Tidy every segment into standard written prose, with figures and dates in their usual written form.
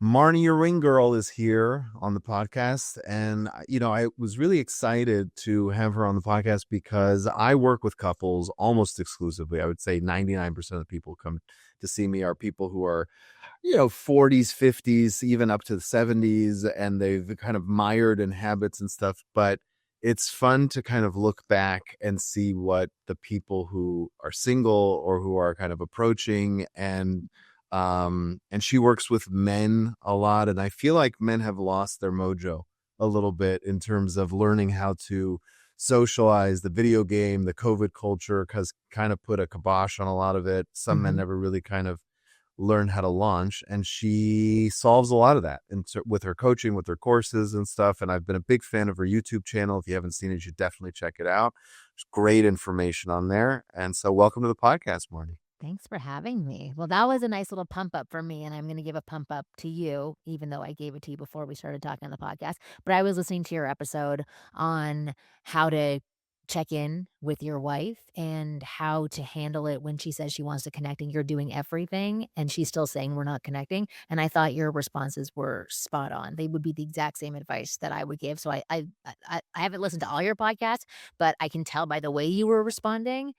Marni Your Wing Girl is here on the podcast. And, I was really excited to have her on the podcast because I work with couples almost exclusively. I wowould say 99% of the people who come to see me are people who are, 40s, 50s, even up to the 70s, and they've kind of mired in habits and stuff. But it's fun to kind of look back and see what the people who are single or who are kind of approaching and she works with men a lot, and I feel like men have lost their mojo a little bit in terms of learning how to socialize. The video game, the COVID culture has kind of put a kibosh on a lot of it. Some men Mhm. never really kind of learn how to launch, and she solves a lot of that with her coaching, with her courses and stuff. And I've been a big fan of her YouTube channel. If you haven't seen it, you should definitely check it out. There's great information on there. And so welcome to the podcast, Marnie. Thanks for having me. Well, that was a nice little pump up for me, and I'm going to give a pump up to you, even though I gave it to you before we started talking on the podcast. But I was listening to your episode on how to check in with your wife and how to handle it when she says she wants to connect and you're doing everything and she's still saying we're not connecting. And I thought your responses were spot on. They would be the exact same advice that I would give. So I haven't listened to all your podcasts, but I can tell by the way you were responding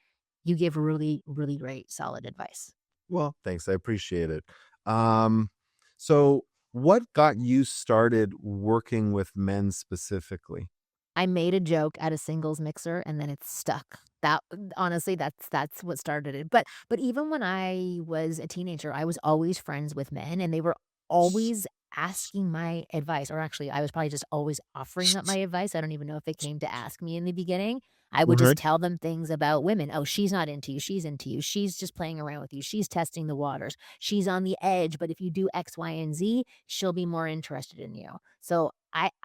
you give really, really great, solid advice. Well, thanks. I appreciate it. Um, so what got you started working with men specifically? I made a joke at a singles mixer and then it stuck. That honestly, that's what started it. But even when I was a teenager, I was always friends with men and they were always asking my advice. Or actually, I was probably just always offering up my advice. I don't even know if they came to ask me in the beginning. I would just Right. tell them things about women. Oh, she's not into you. She's into you. She's just playing around with you. She's testing the waters. She's on the edge. But if you do X, Y, and Z, she'll be more interested in you. So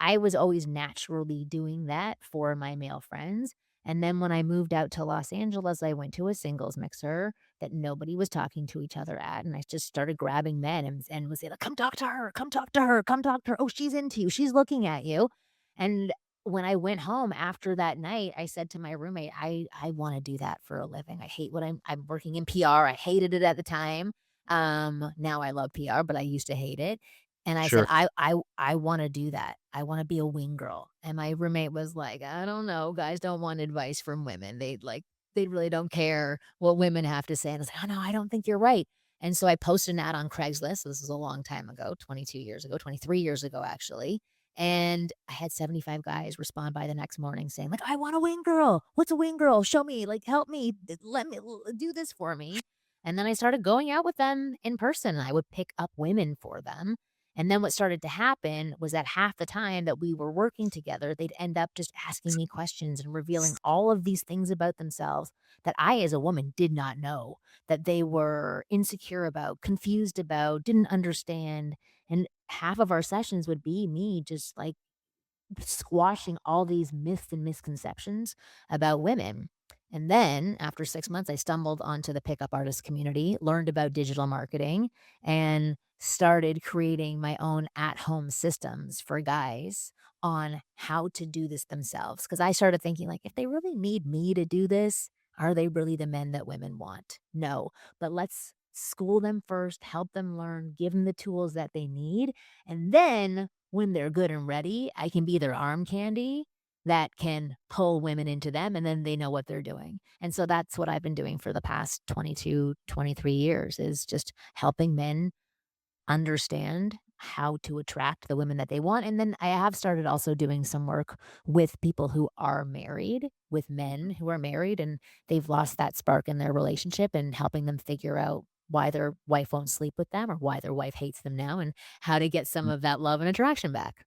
I was always naturally doing that for my male friends. And then when I moved out to Los Angeles, I went to a singles mixer that nobody was talking to each other at. And I just started grabbing men and was like, come talk to her, come talk to her, come talk to her. Oh, she's into you. She's looking at you. And when I went home after that night, I said to my roommate, I want to do that for a living. I hate what I'm working in PR. I hated it at the time. Now I love PR, but I used to hate it. And I said, Sure. I wanna do that. I wanna be a wing girl. And my roommate was like, "I don't know. Guys don't want advice from women. They really don't care what women have to say." And I was like, "Oh, no, I don't think you're right." And so I posted an ad on Craigslist. This is a long time ago, 22 years ago, 23 years ago, actually. And I had 75 guys respond by the next morning saying, like, "I want a wing girl. What's a wing girl? Show me. Like, help me. Let me do this for me." And then I started going out with them in person. And I would pick up women for them and then what started to happen was that half the time that we were working together, they'd end up just asking me questions and revealing all of these things about themselves that I, as a woman, did not know, that they were insecure about, confused about, didn't understand. And half of our sessions would be me just like squashing all these myths and misconceptions about women. And then after 6 months, I stumbled onto the pickup artist community, learned about digital marketing, and started creating my own at home systems for guys on how to do this themselves. Cause I started thinking, like, if they really need me to do this, are they really the men that women want? No, but let's school them first, help them learn, give them the tools that they need. And then when they're good and ready, I can be their arm candy that can pull women into them and then they know what they're doing. And so that's what I've been doing for the past 22, 23 years is just helping men understand how to attract the women that they want. And then I have started also doing some work with people who are married, with men who are married and they've lost that spark in their relationship and helping them figure out why their wife won't sleep with them or why their wife hates them now and how to get some of that love and attraction back.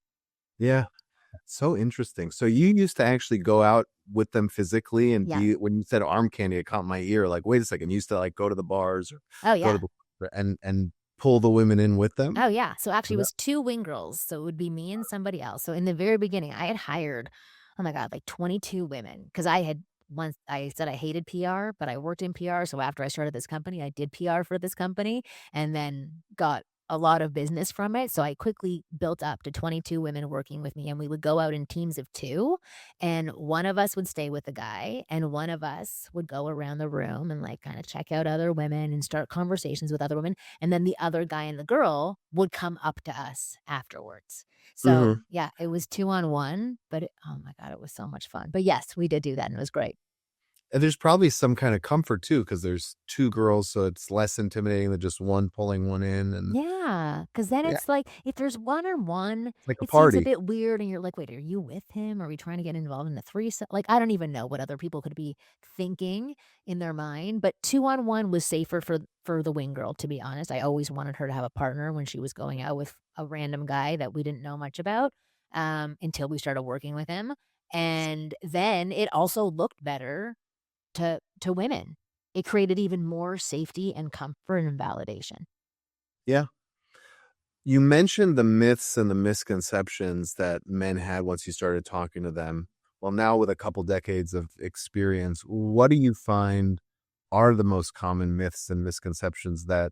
Yeah. So interesting. So you used to actually go out with them physically, and Yeah. when you said arm candy, it caught my ear. Like, wait a second, you used to like go to the bars or Oh, go to yeah. the and pull the women in with them? Oh, yeah. So actually, Is it that- was 2 wing girls, so it would be me and somebody else. So in the very beginning, I had hired, oh my god, like 22 women because I had once I said I hated PR, but I worked in PR, so after I started this company, I did PR for this company and then got a lot of business from it. So I quickly built up to 22 women working with me, and we would go out in teams of 2, and one of us would stay with the guy, and one of us would go around the room and, like, kinda check out other women and start conversations with other women, and then the other guy and the girl would come up to us afterwards. So, Mhm. yeah, it was 2 on 1, but oh my god, it was so much fun. But yes, we did do that, and it was great. And there's probably some kind of comfort too, because there's 2 girls, so it's less intimidating than just one pulling one in, and Yeah, because then yeah, it's like, if there's one-on-one, it's like a it seems a party. bit weird, and you're like, "Wait, are you with him? Are we trying to get involved in a threesome?" Like, I don't even know what other people could be thinking in their mind, but 2-on-1 was safer for the wing girl, to be honest. I always wanted her to have a partner when she was going out with a random guy that we didn't know much about, until we started working with him, and then it also looked better to women. It created even more safety and comfort and validation. Yeah. You mentioned the myths and the misconceptions that men had once you started talking to them. Well, now with a couple decades of experience, what do you find are the most common myths and misconceptions that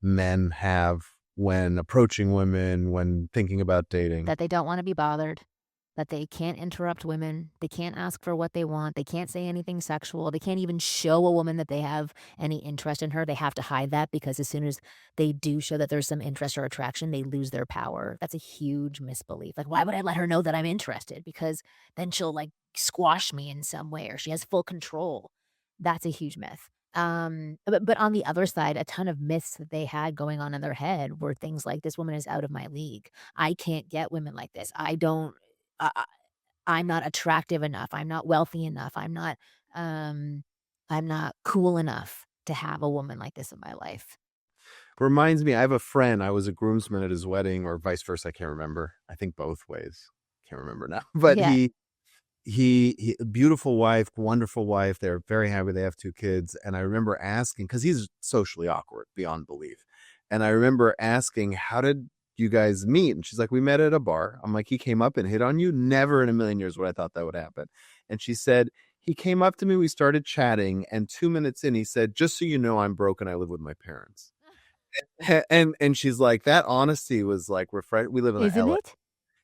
men have when approaching women, when thinking about dating? That they don't wanna be bothered, that they can't interrupt women, they can't ask for what they want, they can't say anything sexual, they can't even show a woman that they have any interest in her, they have to hide that because as soon as they do show that there's some interest or attraction, they lose their power. That's a huge misbelief. Like, why would I let her know that I'm interested? Because then she'll, like, squash me in some way or she has full control. That's a huge myth. But on the other side, a ton of myths that they had going on in their head were things like, "This woman is out of my league. I can't get women like this. I don't I I'm not attractive enough. I'm not wealthy enough. Um, I'm not cool enough to have a woman like this in my life." Reminds me, I have a friend, I was a groomsman at his wedding, or vice versa, I can't remember. I think both ways. Can't remember now. But Yeah. he beautiful wife, wonderful wife. They're very happy. They have 2 kids. And I remember asking, because he's socially awkward beyond belief. And I remember asking, how did you guys meet? And she's like, we met at a bar. I'm like, he came up and hit on you? Never in a million years would I thought that would happen. And she said, he came up to me, we started chatting, and 2 minutes in, he said, just so you know, I'm broke and I live with my parents. And she's like, that honesty was like refresh. We live in Isn't LA. it?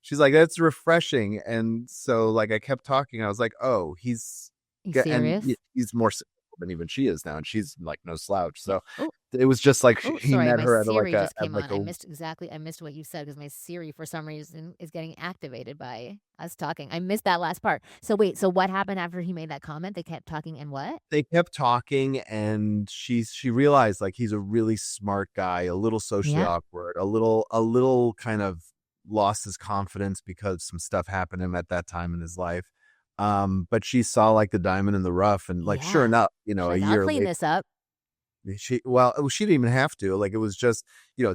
She's like, "That's refreshing." And so, like, I kept talking. I was like, "Oh, You and serious? he's more cynical than even she is now, and she's like no slouch." Yeah. So Oh, it was just like oh, he sorry, met my her at Siri just at came on. I missed what you said because my Siri, for some reason, is getting activated by us talking. I missed that last part. So wait, so what happened after he made that comment? They kept talking and what? they kept talking, and she realized like he's a really smart guy, a little socially Yeah. awkward, a little kind of lost his confidence because some stuff happened to him at that time in his life. But she saw like the diamond in the rough, and like sure Yeah. enough, She's a like, "I'll year clean later. this up." She didn't even have to. Like, it was just,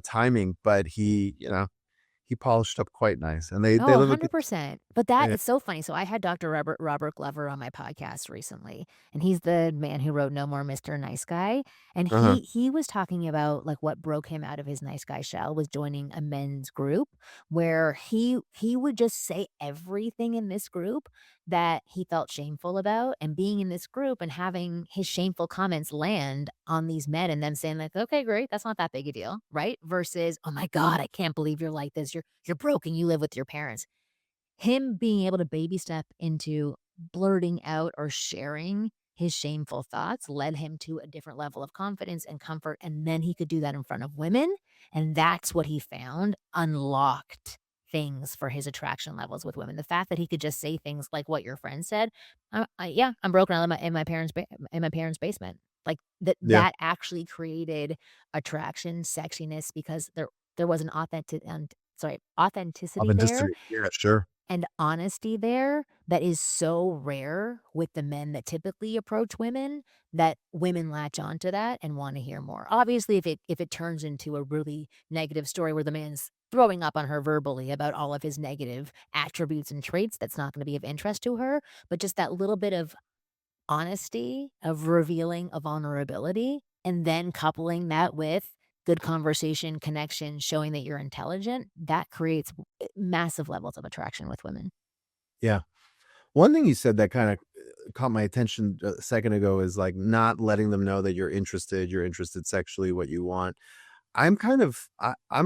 timing, but he polished up quite nice, and they Oh, live a good. 100%. But that Yeah. is so funny. So I had Doctor Robert Glover on my podcast recently, and he's the man who wrote No More Mr. Nice Guy. And Uh-huh. he was talking about like what broke him out of his nice guy shell was joining a men's group where he would just say everything in this group that he felt shameful about, and being in this group and having his shameful comments land on these men and them saying like, "Okay, great. That's not that big a deal." Right? Versus, "Oh my god, I can't believe you're like this. You're broken. You live with your parents." Him being able to baby step into blurting out or sharing his shameful thoughts led him to a different level of confidence and comfort, and then he could do that in front of women, and that's what he found unlocked things for his attraction levels with women. The fact that he could just say things like what your friend said, "Yeah, I'm broken. I live in my parents' basement." Like, Yeah. that actually created attraction, sexiness, because there was an authenticity there Authenticity. Yeah, sure. and honesty there that is so rare with the men that typically approach women, that women latch onto that and wanna hear more. Obviously, if it turns into a really negative story where the man's throwing up on her verbally about all of his negative attributes and traits, that's not gonna be of interest to her, but just that little bit of honesty, of revealing a vulnerability, and then coupling that with good conversation, connection, showing that you're intelligent, that creates massive levels of attraction with women. Yeah. One thing you said that kinda caught my attention a second ago is, like, not letting them know that you're interested sexually, what you want. I'm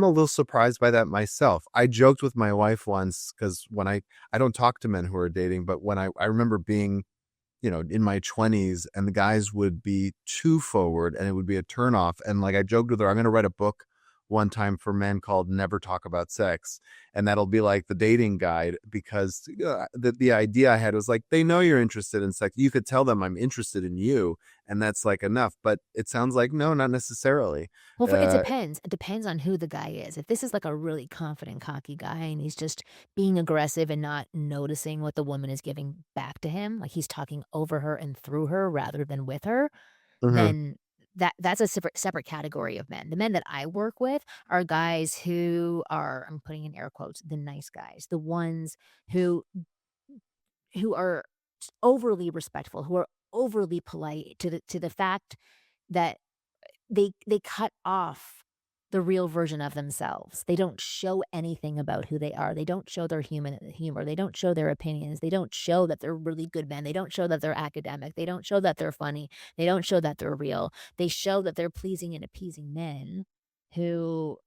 a little surprised by that myself. I joked with my wife once because when I don't talk to men who are dating, but when I remember being, in my 20s, and the guys would be too forward and it would be a turnoff. And like I joked with her, I'm going to write a book one time for men called Never Talk About Sex. And that'll be like the dating guide, because the idea I had was like, they know you're interested in sex. You could tell them I'm interested in you, and that's like enough. But it sounds like, no, not necessarily. Well, for it Uh, depends. It depends on who the guy is. If this is like a really confident, cocky guy and he's just being aggressive and not noticing what the woman is giving back to him, like he's talking over her and through her rather than with her, mhm. then that's a separate category of men. The men that I work with are guys who are, I'm putting in air quotes, the nice guys, the ones who are overly respectful, who are overly polite to the fact that they cut off the real version of themselves. They don't show anything about who they are. They don't show their human humor. They don't show their opinions. They don't show that they're really good men. They don't show that they're academic. They don't show that they're funny. They don't show that they're real. They show that they're pleasing and appeasing men who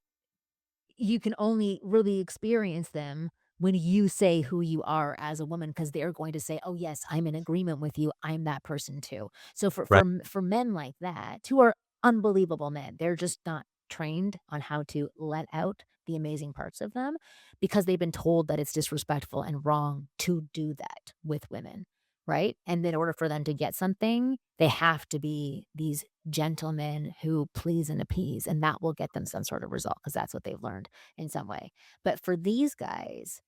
you can only really experience them when you say who you are as a woman, because 'cause they're going to say, "Oh, yes, I'm in agreement with you. I'm that person too." So Right. for men like that, who are unbelievable men, they're just not trained on how to let out the amazing parts of them because they've been told that it's disrespectful and wrong to do that with women, right? And in order for them to get something, they have to be these gentlemen who please and appease, and that will get them some sort of result because that's what they've learned in some way. But for these guys,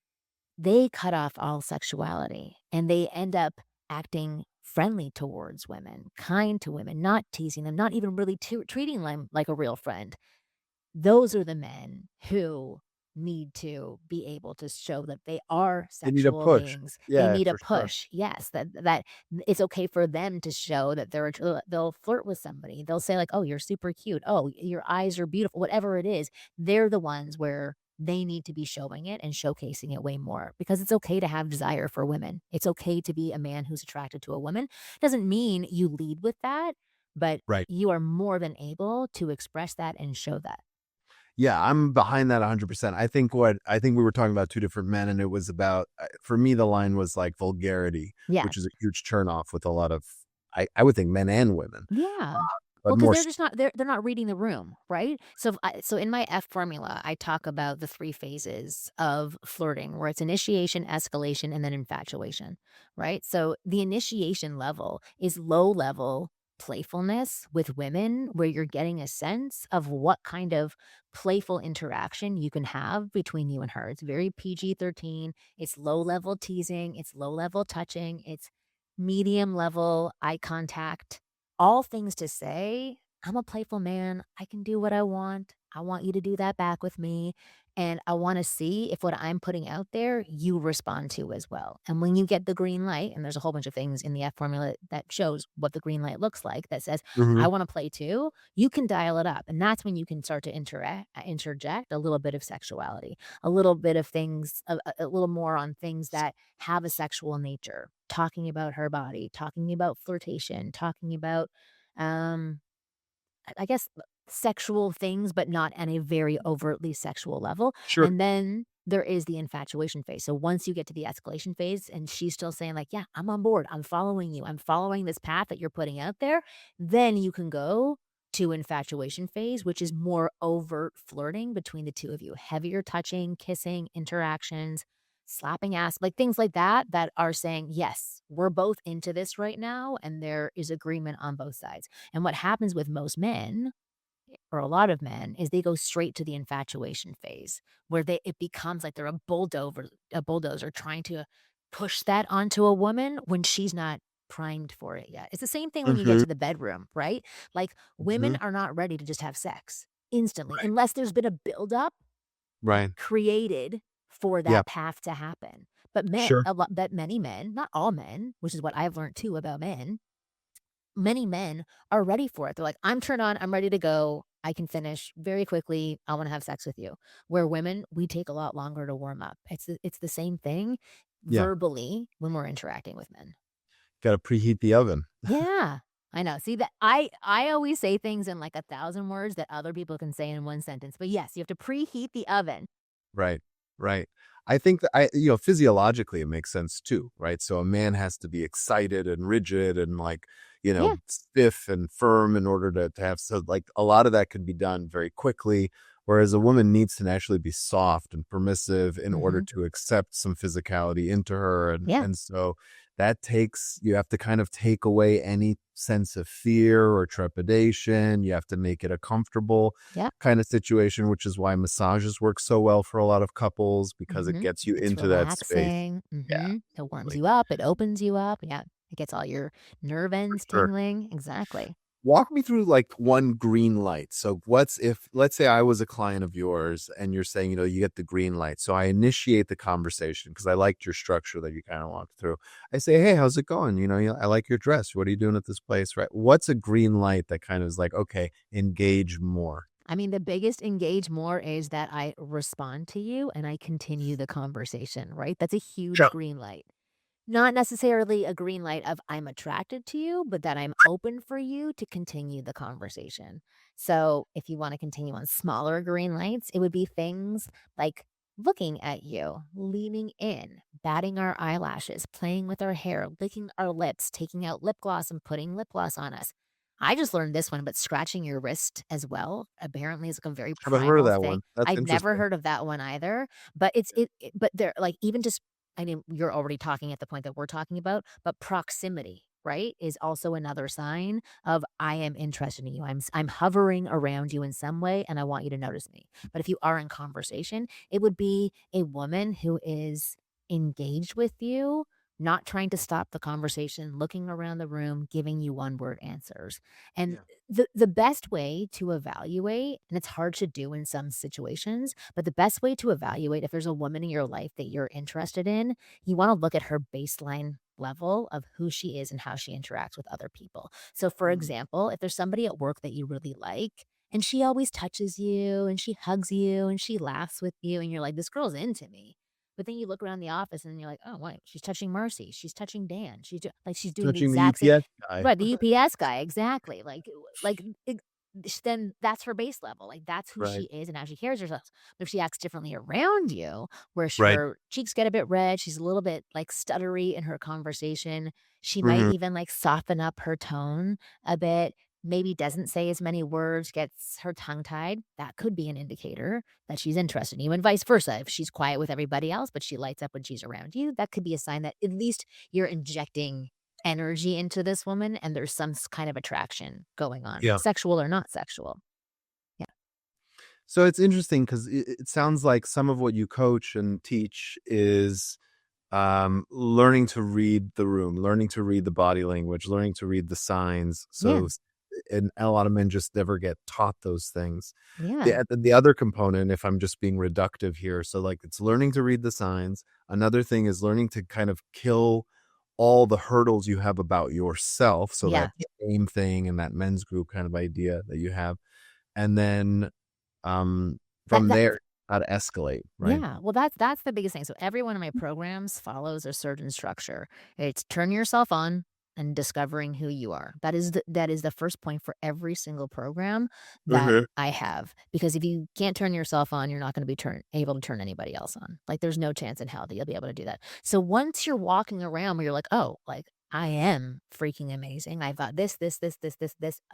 they cut off all sexuality and they end up acting friendly towards women, kind to women, not teasing them, not even really treating them like a real friend. Those are the men who need to be able to show that they are They need a sexual push. beings. They Yeah, need a for sure. push. Yes, that it's okay for them to show that they'll flirt with somebody. They'll say like, "Oh, you're super cute. Oh, your eyes are beautiful." Whatever it is, they're the ones where they need to be showing it and showcasing it way more because it's okay to have desire for women. It's okay to be a man who's attracted to a woman. Doesn't mean you lead with that, but Right. you are more than able to express that and show that. Yeah, I'm behind that 100%. I think we were talking about two different men, and it was about, for me, the line was like vulgarity, Yeah. which is a huge turnoff with a lot of, I would think, men and women, Yeah. but Well, because 'cause more. they're just not they're not reading the room, right? So in my F formula, I talk about the 3 phases of flirting, where it's initiation, escalation, and then infatuation, right? So the initiation level is low level playfulness with women, where you're getting a sense of what kind of playful interaction you can have between you and her. It's very PG-13, it's low level teasing, it's low level touching, it's medium level eye contact, all things to say, I'm a playful man. I can do what I want. I want you to do that back with me. And I want to see if what I'm putting out there, you respond to as well. And when you get the green light, and there's a whole bunch of things in the F formula that shows what the green light looks like that says, I Mhm. want to play too, you can dial it up. And that's when you can start to interject a little bit of sexuality, a little bit of things, a little more on things that have a sexual nature, talking about her body, talking about flirtation, talking about um, I guess sexual things, but not on a very overtly sexual level. Sure. And then there is the infatuation phase. So once you get to the escalation phase and she's still saying like, "Yeah, I'm on board. I'm following you. I'm following this path that you're putting out there," then you can go to infatuation phase, which is more overt flirting between the two of you. Heavier touching, kissing, interactions, slapping ass, like things like that that are saying, "Yes, we're both into this right now," and there is agreement on both sides. And what happens with most men, or a lot of men, is they go straight to the infatuation phase where it becomes like they're a bulldozer trying to push that onto a woman when she's not primed for it yet. It's the same thing when you get Mhm. to the bedroom, right? Like women Mhm. are not ready to just have sex instantly Right. unless there's been a buildup Right. created for Yeah. that path to happen. But men, Sure. but many men, not all men, which is what I've learned too about men, many men are ready for it. They're like, "I'm turned on, I'm ready to go. I can finish very quickly. I wanna have sex with you." Where women, we take a lot longer to warm up. It's the same thing Yeah. verbally when we're interacting with men. Gotta preheat the oven. Yeah. I know. See that I always say things in like 1,000 words that other people can say in 1 sentence. But yes, you have to preheat the oven. Right, right. I think that physiologically, it makes sense too, right? So a man has to be excited and rigid and like, Yeah. stiff and firm in order to have so like a lot of that could be done very quickly, whereas a woman needs to naturally be soft and permissive in order Mhm. to accept some physicality into her. And Yeah. and so that takes you have to kind of take away any sense of fear or trepidation. You have to make it a comfortable Yep. kind of situation, which is why massages work so well for a lot of couples because it Mhm. gets you It's into that space. relaxing. Yeah, Mhm. It warms like, you up, it opens you up. Yeah. It gets all your nerve for ends sure. tingling. Exactly. Walk me through like one green light. So what's if let's say I was a client of yours and you're saying, you get the green light. So I initiate the conversation because I liked your structure that you kind of walked through. I say, "Hey, how's it going? I like your dress. What are you doing at this place?" Right? What's a green light that kind of is like, okay, engage more. I mean, the biggest engage more is that I respond to you and I continue the conversation, right? That's a huge Sure. green light. Not necessarily a green light of I'm attracted to you, but that I'm open for you to continue the conversation. So if you want to continue on smaller green lights, it would be things like looking at you, leaning in, batting our eyelashes, playing with our hair, licking our lips, taking out lip gloss and putting lip gloss on us. I just learned this one, but scratching your wrist as well apparently is like a very Haven't heard of primal that thing. one. That's I'd never interesting. heard of that one either, but but they're like even just I mean, you're already talking at the point that we're talking about, but proximity, right, is also another sign of I am interested in you. I'm hovering around you in some way and I want you to notice me. But if you are in conversation, it would be a woman who is engaged with you, not trying to stop the conversation, looking around the room, giving you one-word answers. And Yeah. the best way to evaluate, and it's hard to do in some situations, but the best way to evaluate if there's a woman in your life that you're interested in, you want to look at her baseline level of who she is and how she interacts with other people. So, for Mm. example, if there's somebody at work that you really like, and she always touches you and she hugs you and she laughs with you, and you're like, this girl's into me. But then you look around the office and you're like, oh, wait, she's touching Marcy. She's touching Dan. Like she's doing the Touching the exact same. UPS guy. Right, the UPS guy, exactly. Like, then that's her base level. Like, that's who she Right. is and how she carries herself. But if she acts differently around you, where Right. her cheeks get a bit red, she's a little bit, like, stuttery in her conversation, she might Mhm. even, like, soften up her tone a bit, maybe doesn't say as many words, gets her tongue tied, that could be an indicator that she's interested in you, and vice versa. If she's quiet with everybody else, but she lights up when she's around you, that could be a sign that at least you're injecting energy into this woman and there's some kind of attraction going on, Yeah. sexual or not sexual. Yeah. So it's interesting because it sounds like some of what you coach and teach is learning to read the room, learning to read the body language, learning to read the signs. Yeah. And a lot of men just never get taught those things. Yeah. The other component, if I'm just being reductive here, so like it's learning to read the signs. Another thing is learning to kind of kill all the hurdles you have about yourself. So that Yeah. same thing and that men's group kind of idea that you have. And then That from that there, how to escalate, right? Yeah, well, that's the biggest thing. So every one of my programs follows a certain structure. It's turn yourself on and discovering who you are. That is the first point for every single program that Mhm. I have. Because if you can't turn yourself on, you're not going to be able to turn anybody else on. Like there's no chance in hell that you'll be able to do that. So once you're walking around where you're like, oh, like I am freaking amazing. I've got this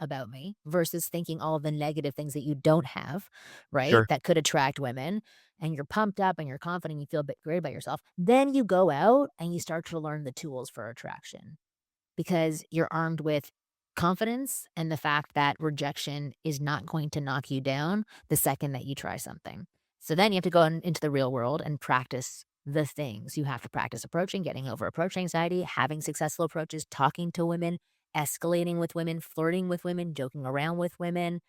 about me versus thinking all of the negative things that you don't have, right? Sure. That could attract women and you're pumped up and you're confident, you feel a bit great about yourself, then you go out and you start to learn the tools for attraction because you're armed with confidence and the fact that rejection is not going to knock you down the second that you try something. So then you have to go into the real world and practice the things. You have to practice approaching, getting over approach anxiety, having successful approaches, talking to women, escalating with women, flirting with women, joking around with women,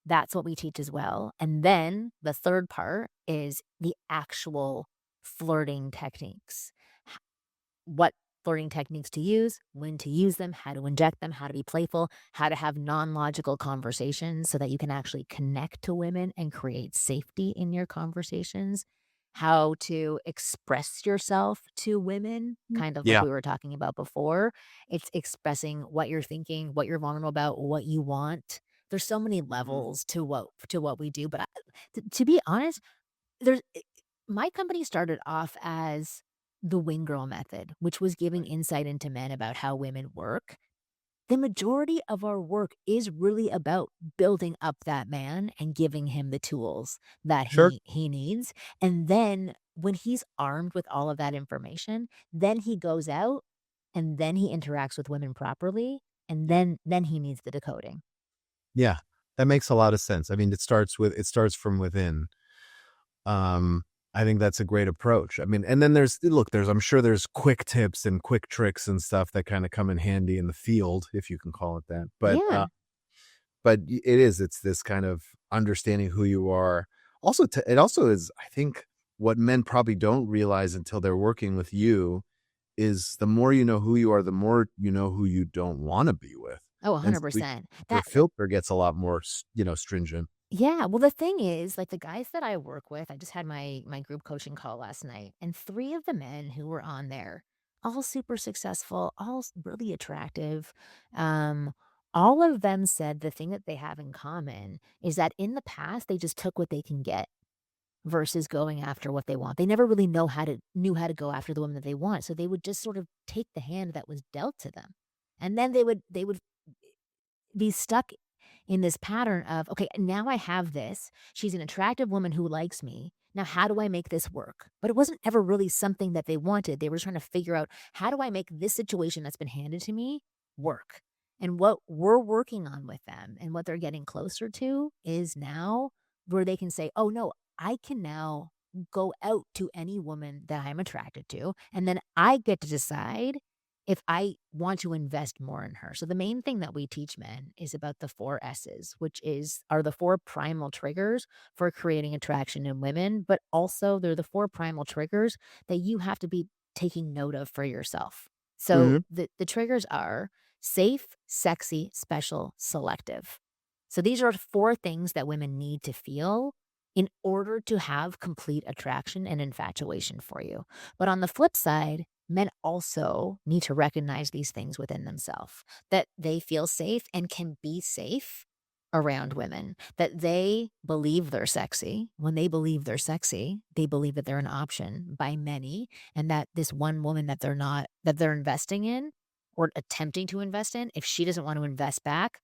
that's what we teach as well. And then the third part is the actual flirting techniques. What flirting techniques to use, when to use them, how to inject them, how to be playful, how to have non logical conversations so that you can actually connect to women and create safety in your conversations. how to express yourself to women, kind of like Yeah. we were talking about before. It's expressing what you're thinking, what you're vulnerable about, what you want. There's so many Mhm. levels to what we do, but to be honest, there's my company started off as the Wing Girl method, which was giving Right. insight into men about how women work. The majority of our work is really about building up that man and giving him the tools that Sure. he needs, and then when he's armed with all of that information, then he goes out, and then he interacts with women properly, and Yeah. then he needs the decoding. Yeah. That makes a lot of sense. I mean, it starts from within. Um, I think that's a great approach. I mean, and then I'm sure there's quick tips and quick tricks and stuff that kinda come in handy in the field, if you can call it that. Yeah. It's this kind of understanding who you are. It also is, I think, what men probably don't realize until they're working with you is the more you know who you are, the more you know who you don't wanna be with. Oh, And so 100%. your filter gets a lot more stringent. Yeah, well, the thing is, like, the guys that I work with, I just had my group coaching call last night, and 3 of the men who were on there, all super successful, all really attractive, um, all of them said the thing that they have in common is that in the past, they just took what they can get versus going after what they want. They never really knew how to go after the woman that they want, so they would just sort of take the hand that was dealt to them, and then they would be stuck in this pattern of, okay, now I have this. She's an attractive woman who likes me. Now, how do I make this work? But it wasn't ever really something that they wanted. They were trying to figure out, how do I make this situation that's been handed to me work? And what we're working on with them and what they're getting closer to is now where they can say, oh, no, I can now go out to any woman that I'm attracted to. And then I get to decide if I want to invest more in her. So the main thing that we teach men is about the 4 S's, which are the 4 primal triggers for creating attraction in women, but also they're the 4 primal triggers that you have to be taking note of for yourself. So Mhm. the triggers are safe, sexy, special, selective. So these are 4 things that women need to feel in order to have complete attraction and infatuation for you. But on the flip side, men also need to recognize these things within themselves, that they feel safe and can be safe around women, that they believe they're sexy. When they believe they're sexy, they believe that they're an option by many, and that this one woman that they're investing in or attempting to invest in, if she doesn't want to invest back,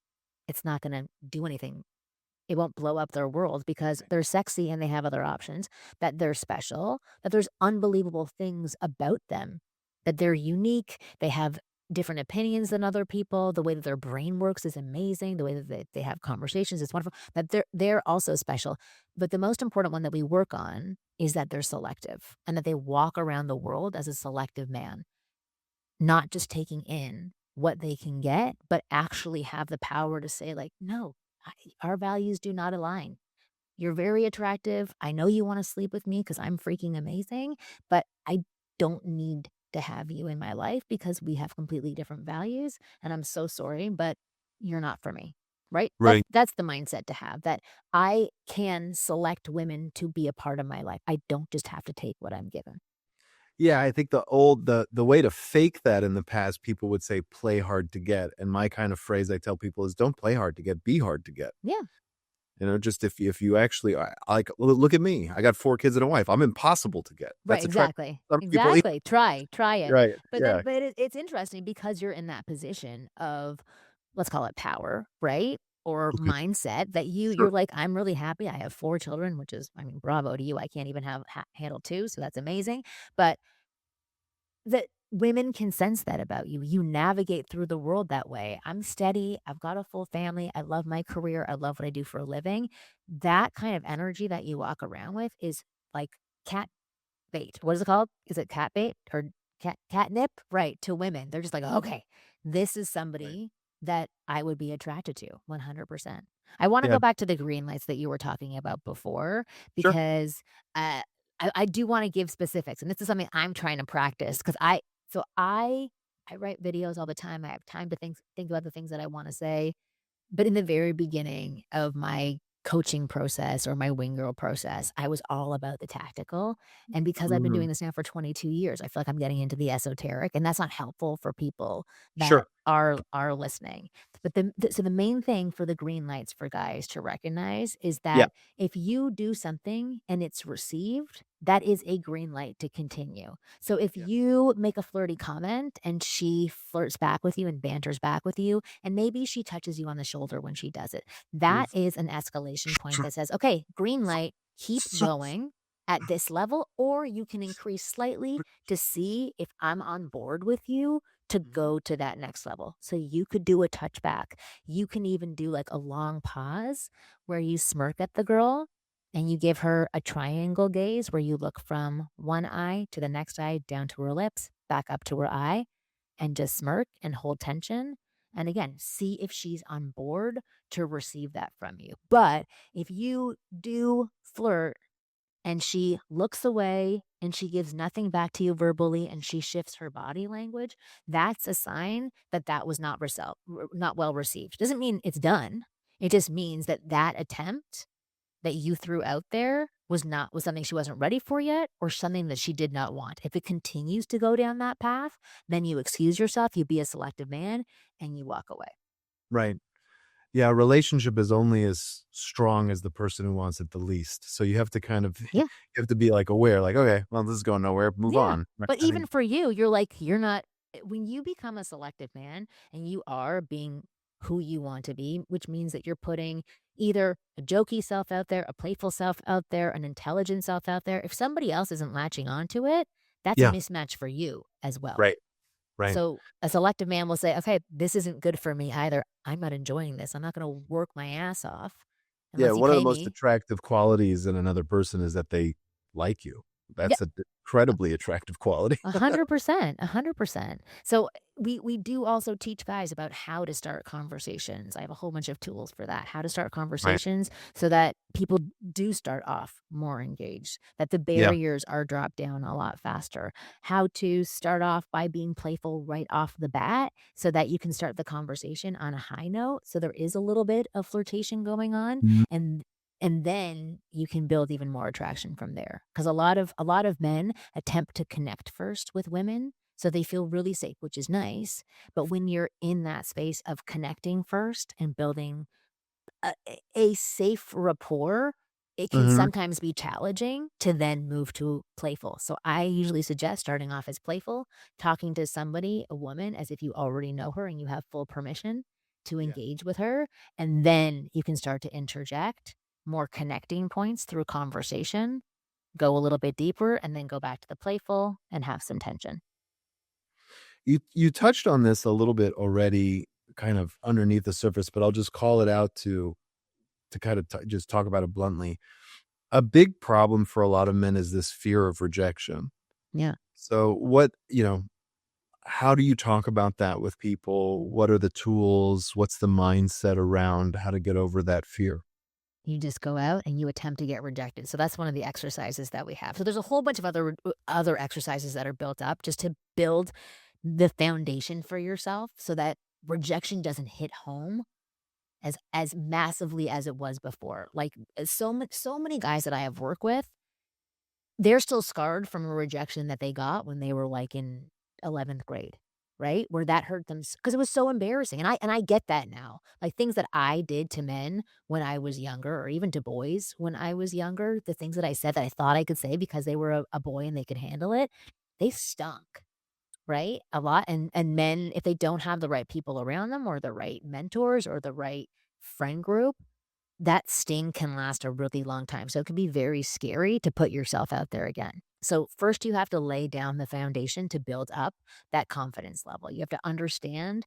it's not going to do anything. It won't blow up their world because they're sexy and they have other options, that they're special, that there's unbelievable things about them, that they're unique, they have different opinions than other people, the way that their brain works is amazing, the way that they have conversations is wonderful, that they're also special. But the most important one that we work on is that they're selective and that they walk around the world as a selective man, not just taking in what they can get, but actually have the power to say like, "No, our values do not align. You're very attractive. I know you wanna sleep with me because 'cause I'm freaking amazing, but I don't need to have you in my life because we have completely different values, and I'm so sorry, but you're not for me." Right? Right. That's the mindset to have, that I can select women to be a part of my life. I don't just have to take what I'm given. Yeah, I think the way to fake that in the past, people would say, "Play hard to get," and my kind of phrase I tell people is, "Don't play hard to get, be hard to get." Yeah. Just if you actually like, look at me, I got 4 kids and a wife, I'm impossible to get. Right, That's attract exactly, some people. exactly. Try it. Right, But yeah, it's interesting because you're in that position of, let's call it power, right? Or okay, mindset that sure. you're like, "I'm really happy. I have 4 children," which is, I mean, bravo to you. I can't even handle 2, so that's amazing. But that women can sense that about you. You navigate through the world that way. I'm steady. I've got a full family. I love my career. I love what I do for a living. That kind of energy that you walk around with is like cat bait. What is it called? Is it cat bait or catnip? Right, to women. They're just like, "Okay, this is Right. somebody that I would be attracted to 100%." I wanna Yeah, go back to the green lights that you were talking about before sure. because, uh, I do wanna give specifics, and this is something I'm trying to practice because I write videos all the time. I have time to think about the things that I wanna say, but in the very beginning of my coaching process or my wing girl process. I was all about the tactical. And because I've been Mhm. doing this now for 22 years, I feel like I'm getting into the esoteric, and that's not helpful for people that Sure. are listening. But so the main thing for the green lights for guys to recognize is Yeah. that if you do something and it's received, that is a green light to continue. So if Yeah. you make a flirty comment and she flirts back with you and banters back with you, and maybe she touches you on the shoulder when she does it, that is an escalation point that says, okay, green light, keep going at this level, or you can increase slightly to see if I'm on board with you to Mhm. go to that next level. So you could do a touchback. You can even do like a long pause where you smirk at the girl and you give her a triangle gaze where you look from one eye to the next eye down to her lips, back up to her eye, and just smirk and hold tension. And again, see if she's on board to receive that from you. But if you do flirt and she looks away and she gives nothing back to you verbally and she shifts her body language, that's a sign that that was not well received. Doesn't mean it's done. It just means that that attempt that you threw out there was something she wasn't ready for yet or something that she did not want. If it continues to go down that path, then you excuse yourself, you be a selective man, and you walk away. Right. Yeah, a relationship is only as strong as the person who wants it the least. So you have to kind of you Yeah. have to be, like, aware, like, "Okay, well, this is going nowhere, move Yeah. on." Right, But I think even for you, you're like, you're not when you become a selective man and you are being who you want to be, which means that you're putting either a jokey self out there, a playful self out there, an intelligent self out there. If somebody else isn't latching onto it, that's a Yeah, mismatch for you as well. right, right. So a selective man will say, okay, this isn't good for me either. I'm not enjoying this. I'm not going to work my ass off Yeah, unless you one of the pay most me. attractive qualities in another person is that they like you. Yeah, That's an incredibly attractive quality. 100%, 100%. So we do also teach guys about how to start conversations. I have a whole bunch of tools for that. How to start Right. conversations so that people do start off more engaged, that the Yeah. barriers are dropped down a lot faster. How to start off by being playful right off the bat so that you can start the conversation on a high note. So there is a little bit of flirtation going on Mhm. and and then you can build even more attraction from there. Because a lot of men attempt to connect first with women, so they feel really safe, which is nice. But when you're in that space of connecting first and building a safe rapport, it can Mhm. sometimes be challenging to then move to playful. So I usually suggest starting off as playful, talking to somebody, a woman, as if you already know her and you have full permission to Yeah. engage with her. And then you can start to interject more connecting points through conversation, go a little bit deeper, and then go back to the playful and have some tension. You touched on this a little bit already, kind of underneath the surface, but I'll just call it out to kind of just talk about it bluntly. A big problem for a lot of men is this fear of rejection. Yeah. So how do you talk about that with people? What are the tools? What's the mindset around how to get over that fear? You just go out and you attempt to get rejected. So that's one of the exercises that we have. So there's a whole bunch of other exercises that are built up just to build the foundation for yourself so that rejection doesn't hit home as massively as it was before. Like so many guys that I have worked with, they're still scarred from a rejection that they got when they were, like, in 11th grade, right? Where that hurt them because it was so embarrassing, and I get that now. Like, things that I did to men when I was younger or even to boys when I was younger, the things that I said that I thought I could say because they were a boy and they could handle it, they stunk, right? A lot, and men, if they don't have the right people around them or the right mentors or the right friend group, that sting can last a really long time. So it can be very scary to put yourself out there again. So, first, you have to lay down the foundation to build up that confidence level. You have to understand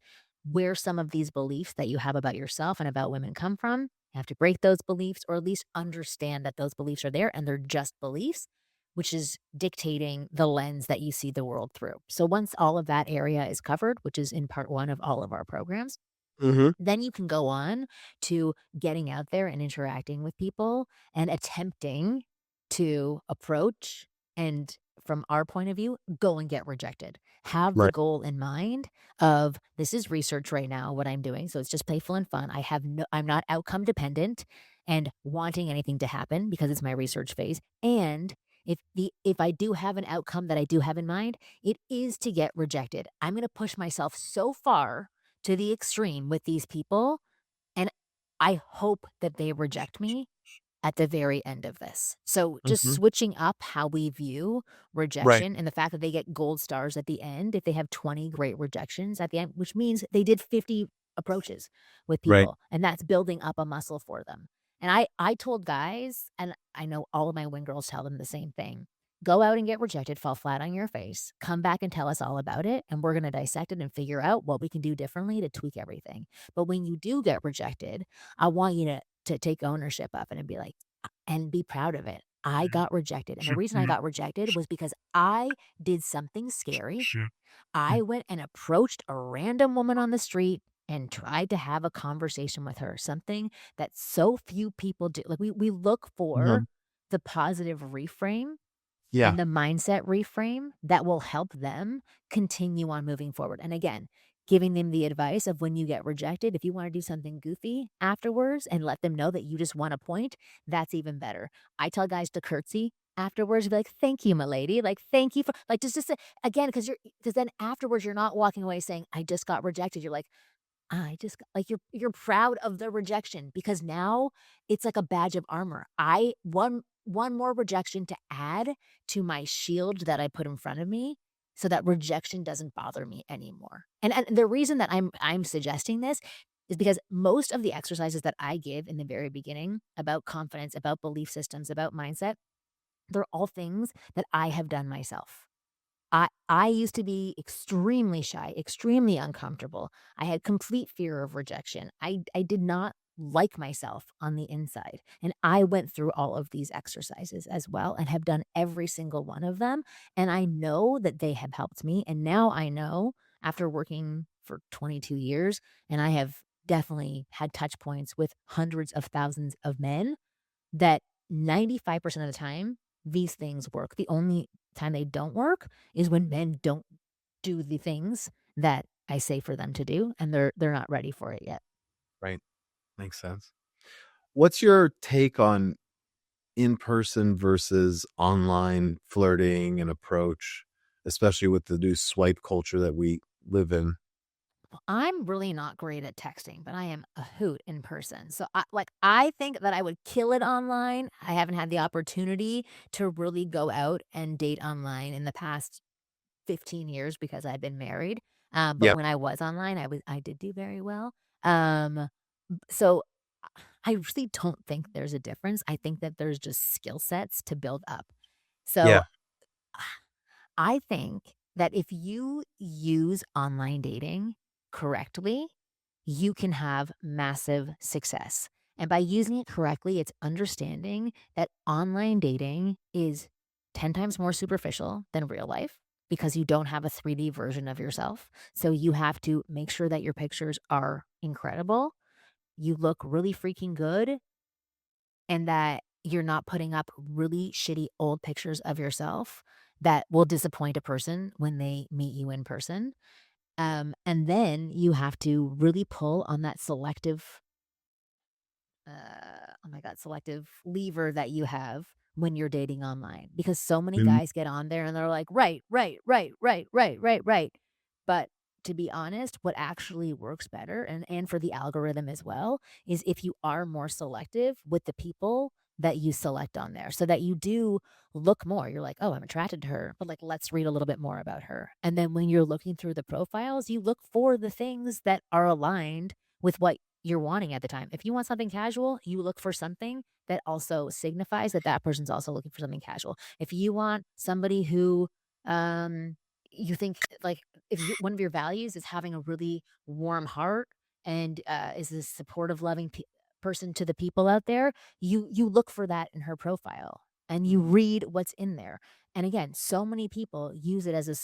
where some of these beliefs that you have about yourself and about women come from. You have to break those beliefs or at least understand that those beliefs are there and they're just beliefs, which is dictating the lens that you see the world through. So, once all of that area is covered, which is in part one of all of our programs, Mhm. then you can go on to getting out there and interacting with people and attempting to approach and from our point of view, go and get rejected. Have the Right. goal in mind of this is research right now, what I'm doing. So it's just playful and fun. I'm not outcome dependent. and wanting anything to happen because it's my research phase. And if I do have an outcome that I do have in mind, it is to get rejected. I'm going to push myself so far to the extreme with these people, and I hope that they reject me at the very end of this. So just Mhm. switching up how we view Right. rejection and the fact that they get gold stars at the end if they have 20 great rejections at the end, which means they did 50 approaches with Right. people, and that's building up a muscle for them. And I told guys, and I know all of my wing girls tell them the same thing. Go out and get rejected, fall flat on your face, come back and tell us all about it, and we're going to dissect it and figure out what we can do differently to tweak everything. But when you do get rejected, I want you to take ownership of it and be like, and be proud of it. I got rejected, and the reason I got rejected was because I did something scary. I went and approached a random woman on the street and tried to have a conversation with her, something that so few people do. Like, we look for Mhm. the positive reframe Yeah. and the mindset reframe that will help them continue on moving forward. And again, giving them the advice of when you get rejected, if you want to do something goofy afterwards and let them know that you just want a point, that's even better. I tell guys to curtsy afterwards, be like, thank you, my lady. Like, thank you for like just again, because then afterwards you're not walking away saying, I just got rejected. You're like, I just got like, you're proud of the rejection because now it's like a badge of armor. I one more rejection to add to my shield that I put in front of me so that rejection doesn't bother me anymore. And the reason that I'm suggesting this is because most of the exercises that I give in the very beginning about confidence, about belief systems, about mindset, they're all things that I have done myself. I used to be extremely shy, extremely uncomfortable. I had complete fear of rejection. I did not like myself on the inside. And I went through all of these exercises as well and have done every single one of them. And I know that they have helped me. And now I know after working for 22 years, and I have definitely had touch points with hundreds of thousands of men that 95% of the time, these things work. The only time they don't work is when men don't do the things that I say for them to do, and they're not ready for it yet. Right. Makes sense. What's your take on in-person versus online flirting and approach, especially with the new swipe culture that we live in? I'm really not great at texting, but I am a hoot in person. So I think that I would kill it online. I haven't had the opportunity to really go out and date online in the past 15 years because I've been married. But Yeah. when I was online, I did do very well. Um, so I really don't think there's a difference. I think that there's just skill sets to build up. So Yeah. I think that if you use online dating correctly, you can have massive success. And by using it correctly, it's understanding that online dating is 10 times more superficial than real life because you don't have a 3D version of yourself. So you have to make sure that your pictures are incredible. You look really freaking good and that you're not putting up really shitty old pictures of yourself that will disappoint a person when they meet you in person. And then you have to really pull on that selective, oh my God, selective lever that you have when you're dating online because so many Mhm. guys get on there and they're like, right, right, right, right, right, right, right. But to be honest, what actually works better and for the algorithm as well is if you are more selective with the people that you select on there so that you do look more. You're like, oh, I'm attracted to her, but like, let's read a little bit more about her. And then when you're looking through the profiles, you look for the things that are aligned with what you're wanting at the time. If you want something casual, you look for something that also signifies that that person's also looking for something casual. If you want somebody who, you think like if one of your values is having a really warm heart and is a supportive, loving person to the people out there, you look for that in her profile and you read what's in there. And again, so many people use it as a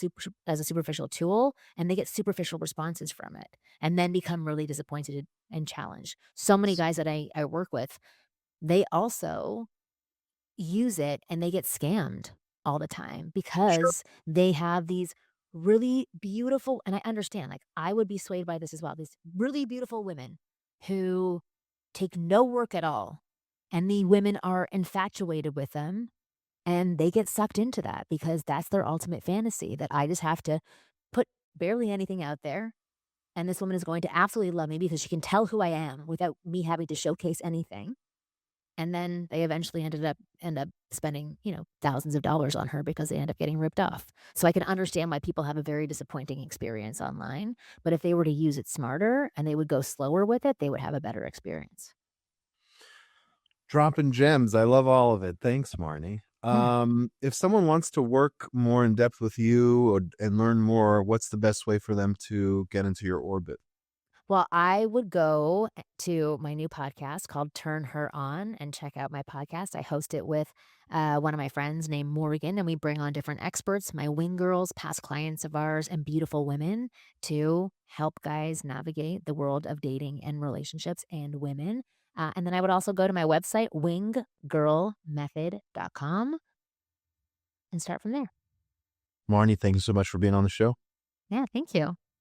superficial tool, and they get superficial responses from it, and then become really disappointed and challenged. So many guys that I work with, they also use it and they get scammed all the time Sure. because they have these really beautiful, and I understand, like, I would be swayed by this as well, these really beautiful women who take no work at all And the women are infatuated with them and they get sucked into that because that's their ultimate fantasy that I just have to put barely anything out there. And this woman is going to absolutely love me because she can tell who I am without me having to showcase anything. And then they eventually end up spending, thousands of dollars on her because they end up getting ripped off. So I can understand why people have a very disappointing experience online, but if they were to use it smarter and they would go slower with it, they would have a better experience. Dropping gems. I love all of it. Thanks, Marnie. Yeah. If someone wants to work more in depth with you and learn more, what's the best way for them to get into your orbit? Well, I would go to my new podcast called Turn Her On and check out my podcast. I host it with one of my friends named Morgan, and we bring on different experts, my wing girls, past clients of ours, and beautiful women to help guys navigate the world of dating and relationships and women. And then I would also go to my website, winggirlmethod.com, and start from there. Marnie, thank you so much for being on the show. Yeah, thank you.